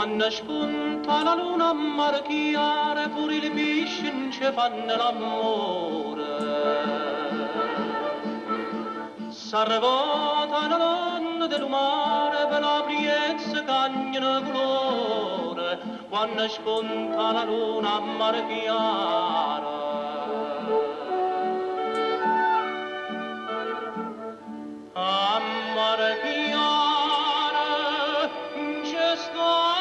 quando spunta la luna a marchiare pure i pesci non ci fanno l'amore. S'arrevota la donna del mare per la priezza cagnano colore quando spunta la luna a marchiare. A marchiare c'è sta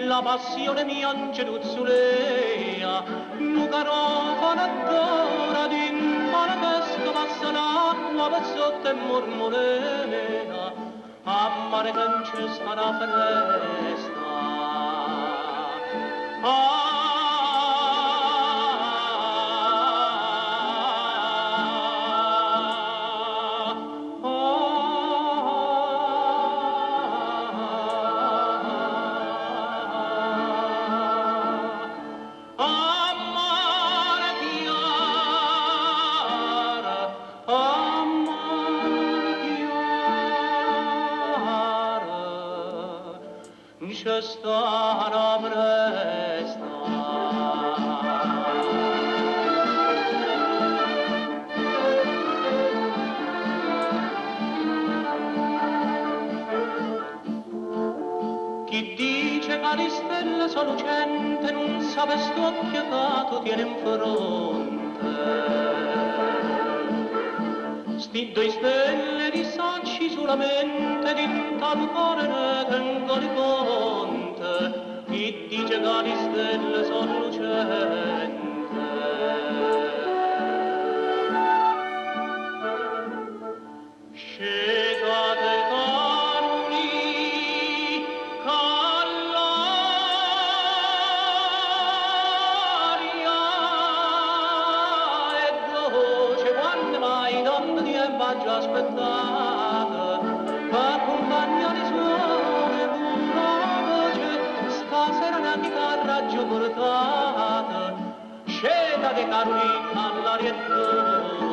la passione mia angeluzzulea, nu carofano ancora d'impara pesca passa l'acqua per sotto e mormorea, a mare che non c'è sta una festa. C'è sta una presta. Chi dice che le stelle sono lucente non sa per st'occhio che tu tieni in fronte. Sti due stelle risacci solamente di tal cuore ne tengo di conte. Chi dice che le stelle sono lucente. Scegate caruli callaria e dolce quando mai donne di embaggio aspettate per accompagnare i suoni con la voce stasera la chitarra giù portate. Scegate caruli callaria e dolce